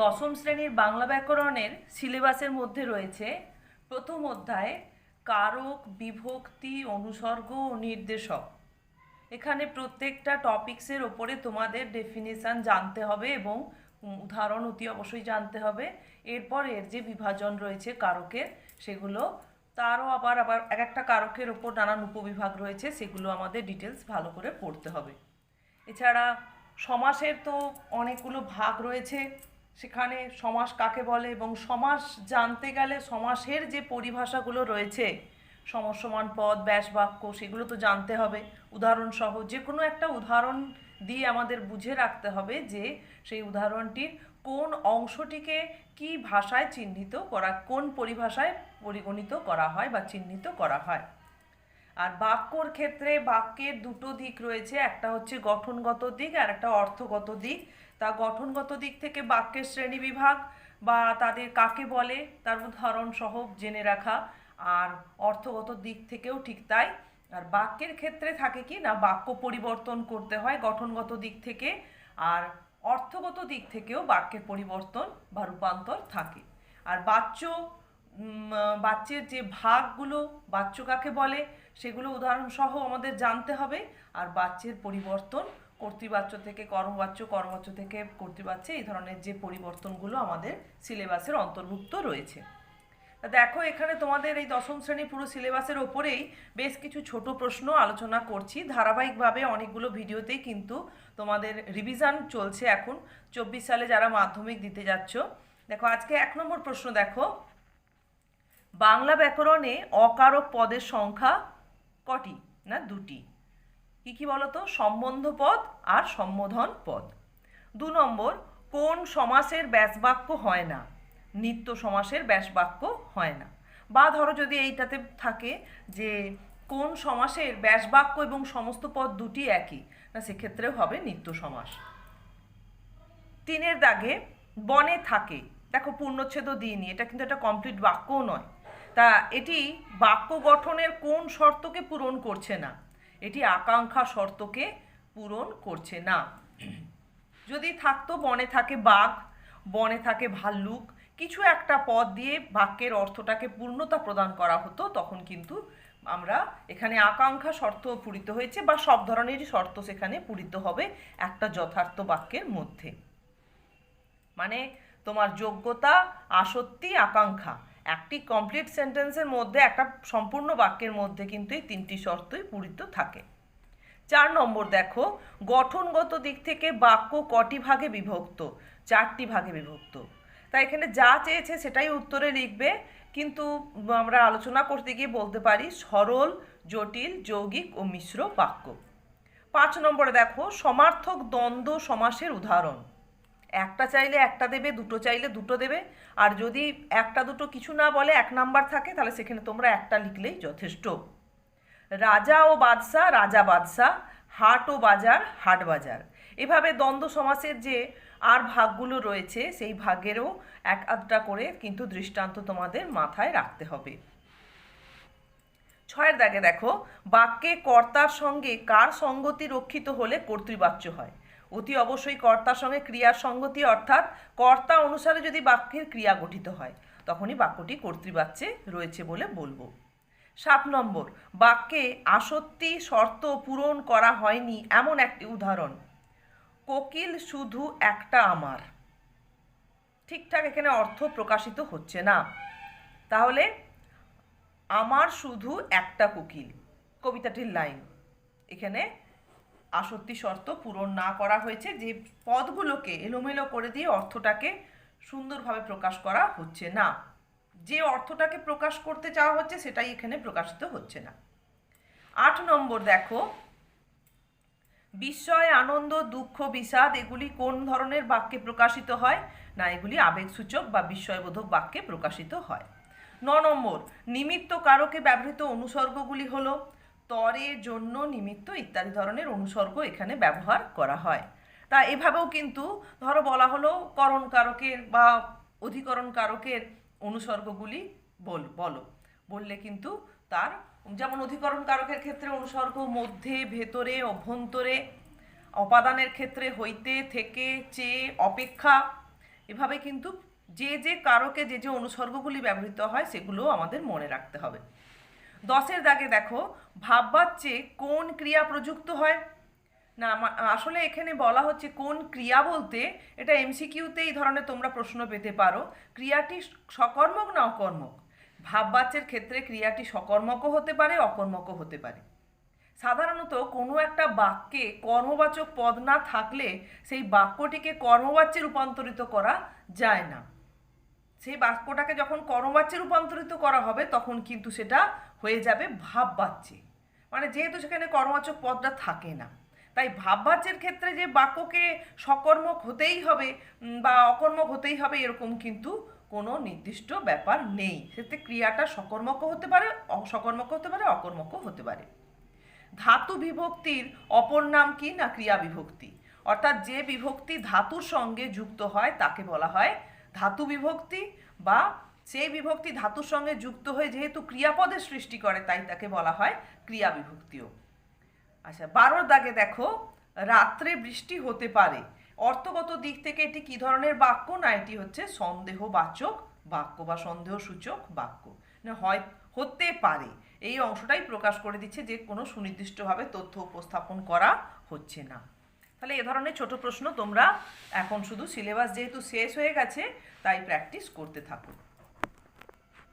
দশম শ্রেণীর বাংলা ব্যাকরণের সিলেবাসের মধ্যে রয়েছে প্রথম অধ্যায়ে কারক, বিভক্তি, অনুসর্গ ও নির্দেশক। এখানে প্রত্যেকটা টপিক্সের ওপরে তোমাদের ডেফিনেশান জানতে হবে এবং উদাহরণ অতি অবশ্যই জানতে হবে। এরপর এর যে বিভাজন রয়েছে কারকের, সেগুলো তারও আবার এক একটা কারকের ওপর নানান উপবিভাগ রয়েছে, সেগুলো আমাদের ডিটেলস ভালো করে পড়তে হবে। এছাড়া সমাসের তো অনেকগুলো ভাগ রয়েছে, সেখানে সমাস কাকে বলে এবং সমাস জানতে গেলে সমাসের যে পরিভাষাগুলো রয়েছে, সমসমান পদ, ব্যাস বাক্য, সেগুলো তো জানতে হবে। উদাহরণসহ যে কোনো একটা উদাহরণ দিয়ে আমাদের বুঝে রাখতে হবে যে সেই উদাহরণটির কোন অংশটিকে কি ভাষায় চিহ্নিত করা, কোন পরিভাষায় পরিগণিত করা হয় বা চিহ্নিত করা হয়। আর বাক্যর ক্ষেত্রে বাক্যের দুটো দিক রয়েছে, একটা হচ্ছে গঠনগত দিক আর একটা অর্থগত দিক। তা গঠনগত দিক থেকে বাক্যের শ্রেণীবিভাগ বা তাদের কাকে বলে তার উদাহরণ সহ জেনে রাখা, আর অর্থগত দিক থেকেও ঠিক তাই। আর বাক্যের ক্ষেত্রে থাকে কি না, বাক্য পরিবর্তন করতে হয় গঠনগত দিক থেকে, আর অর্থগত দিক থেকেও বাক্যের পরিবর্তন বা রূপান্তর থাকে। আর বাচ্যের যে ভাগগুলো, বাচ্য কাকে বলে সেগুলো উদাহরণসহ আমাদের জানতে হবে। আর বাচ্যের পরিবর্তন, কর্তৃবাচ্য থেকে কর্মবাচ্য, কর্মবাচ্য থেকে কর্তৃবাচ্য, এই ধরনের যে পরিবর্তনগুলো আমাদের সিলেবাসের অন্তর্ভুক্ত রয়েছে। দেখো, এখানে তোমাদের এই দশম শ্রেণীর পুরো সিলেবাসের ওপরেই বেশ কিছু ছোট প্রশ্ন আলোচনা করছি ধারাবাহিকভাবে। অনেকগুলো ভিডিওতেই কিন্তু তোমাদের রিভিশন চলছে এখন 24 সালে যারা মাধ্যমিক দিতে যাচ্ছ। দেখো, আজকে 1 নম্বর প্রশ্ন দেখো, বাংলা ব্যাকরণে অকারক পদের সংখ্যা কটি? না, দুটি। কি কি বলতো? সম্বন্ধ পদ আর সম্বোধন পদ। 2 নম্বর, কোন সমাসের ব্যাসবাক্য হয় না? নিত্য সমাসের ব্যাসবাক্য হয় না। বা ধরো যদি এইটাতে থাকে যে কোন সমাসের ব্যাসবাক্য এবং সমস্ত পদ দুটি একই, না সেক্ষেত্রেও হবে নিত্য সমাস। 3 দাগে বনে থাকে, দেখো পূর্ণচ্ছেদও দিইনি, এটা কিন্তু একটা কমপ্লিট বাক্যও নয়। তা এটি বাক্য গঠনের কোন শর্তকে পূরণ করছে না? এটি আকাঙ্ক্ষা শর্তকে পূরণ করছে না। যদি থাকতো বনে থাকে বাঘ, বনে থাকে ভাল্লুক, কিছু একটা পদ দিয়ে বাক্যের অর্থটাকে পূর্ণতা প্রদান করা হতো, তখন কিন্তু আমরা এখানে আকাঙ্ক্ষা শর্ত পূরিত হয়েছে বা সব ধরনেরই শর্ত সেখানে পূরিত হবে একটা যথার্থ বাক্যের মধ্যে। মানে তোমার যোগ্যতা, আসক্তি, আকাঙ্ক্ষা, একটি কমপ্লিট সেন্টেন্সের মধ্যে, একটা সম্পূর্ণ বাক্যের মধ্যে কিন্তু এই 3টি শর্তই পূরিত থাকে। 4 নম্বর দেখো, গঠনগত দিক থেকে বাক্য কটি ভাগে বিভক্ত? 4টি ভাগে বিভক্ত। তাই এখানে যা চেয়েছে সেটাই উত্তরে লিখবে, কিন্তু আমরা আলোচনা করতে গিয়ে বলতে পারি সরল, জটিল, যৌগিক ও মিশ্র বাক্য। 5 নম্বরে দেখো, সমার্থক দ্বন্দ্ব সমাসের উদাহরণ। একটা চাইলে একটা দেবে, দুটো চাইলে দুটো দেবে, আর যদি একটা দুটো কিছু না বলে 1 নাম্বার থাকে, তাহলে সেখানে তোমরা একটা লিখলেই যথেষ্ট। রাজা ও বাদশা, রাজা বাদশা, হাট ও বাজার, হাট বাজার। এভাবে দ্বন্দ্ব সমাসের যে আর ভাগগুলো রয়েছে, সেই ভাগেরও এক আধটা করে কিন্তু দৃষ্টান্ত তোমাদের মাথায় রাখতে হবে। 6 দাগে দেখো, বাক্যে কর্তার সঙ্গে কার সঙ্গতি রক্ষিত হলে কর্তৃবাচ্য হয়? অতি অবশ্যই কর্তার সঙ্গে ক্রিয়ার সঙ্গতি, অর্থাৎ কর্তা অনুসারে যদি বাক্যের ক্রিয়া গঠিত হয়, তখনই বাক্যটি কর্তৃবাচ্যে রয়েছে বলে বলবো। 7 নম্বর, বাক্যে আসক্তি শর্ত পূরণ করা হয়নি এমন একটি উদাহরণ। কোকিল শুধু একটা আমার। ঠিকঠাক এখানে অর্থ প্রকাশিত হচ্ছে না। তাহলে আমার শুধু একটা কোকিল, কবিতাটির লাইন, এখানে আসক্তি শর্ত পূরণ না করা হয়েছে, যে পদগুলোকে এলোমেলো করে দিয়ে অর্থটাকে সুন্দরভাবে প্রকাশ করা হচ্ছে না। যে অর্থটাকে প্রকাশ করতে চাওয়া হচ্ছে সেটাই এখানে প্রকাশিত হচ্ছে না। 8 নম্বর দেখো, বিস্ময়, আনন্দ, দুঃখ, বিষাদ, এগুলি কোন ধরনের বাক্যে প্রকাশিত হয়? না, এগুলি আবেগসূচক বা বিস্ময়বোধক বাক্যে প্রকাশিত হয়। 9 নম্বর, নিমিত্ত কারকে ব্যবহৃত অনুসর্গগুলি হলো তরে, জন্য, নিমিত্ত ইত্যাদি ধরনের অনুসর্গ এখানে ব্যবহার করা হয়। তা এভাবেও কিন্তু ধরো বলা হলো করণ কারকের বা অধিকরণ কারকের অনুসর্গগুলি বললে কিন্তু তার, যেমন অধিকরণ কারকের ক্ষেত্রে অনুসর্গ মধ্যে, ভেতরে, অভ্যন্তরে, অপাদানের ক্ষেত্রে হইতে, থেকে, চেয়ে, অপেক্ষা, এভাবে কিন্তু যে যে কারকে যে যে অনুসর্গগুলি ব্যবহৃত হয় সেগুলোও আমাদের মনে রাখতে হবে। 10-এর দাগে দেখো, ভাববাচ্যে কোন ক্রিয়া প্রযুক্ত হয়? না, আসলে এখানে বলা হচ্ছে কোন ক্রিয়া বলতে, এটা এমসিকিউতে এই ধরনের তোমরা প্রশ্ন পেতে পারো, ক্রিয়াটি সকর্মক না অকর্মক। ভাববাচ্যের ক্ষেত্রে ক্রিয়াটি সকর্মকও হতে পারে, অকর্মকও হতে পারে। সাধারণত কোনো একটা বাক্যে কর্মবাচক পদ না থাকলে সেই বাক্যটিকে কর্মবাচ্যে রূপান্তরিত করা যায় না। সেই বাক্যটাকে যখন কর্মবাচ্যে রূপান্তরিত করা হবে তখন কিন্তু সেটা হয়ে যাবে ভাববাচ্যে, মানে যেহেতু সেখানে কর্মবাচক পদটা থাকে না। তাই ভাববাচ্যের ক্ষেত্রে যে বাক্যকে সকর্মক হতেই হবে বা অকর্মক হতেই হবে এরকম কিন্তু কোনো নির্দিষ্ট ব্যাপার নেই। সেতে ক্রিয়াটা সকর্মকও হতে পারে, সকর্মকও হতে পারে, অকর্মকও হতে পারে। ধাতু বিভক্তির অপর নাম কি? না ক্রিয়া বিভক্তি। অর্থাৎ যে বিভক্তি ধাতুর সঙ্গে যুক্ত হয় তাকে বলা হয় ধাতু বিভক্তি, বা সেই বিভক্তি ধাতুর সঙ্গে যুক্ত হয়ে যেহেতু ক্রিয়াপদের সৃষ্টি করে তাই তাকে বলা হয় ক্রিয়া বিভক্তিও। আচ্ছা, 12-র দাগে দেখো, রাত্রে বৃষ্টি হতে পারে। অর্থগত দিক থেকে এটি কি ধরনের বাক্য? না এটি হচ্ছে সন্দেহবাচক বাক্য বা সন্দেহসূচক বাক্য। না হয় হতে পারে, এই অংশটাই প্রকাশ করে দিচ্ছে যে কোনো সুনির্দিষ্টভাবে তথ্য উপস্থাপন করা হচ্ছে না। তাহলে এ ধরনের ছোট প্রশ্ন তোমরা এখন শুধু সিলেবাস যেহেতু শেষ হয়ে গেছে তাই প্র্যাকটিস করতে থাকো।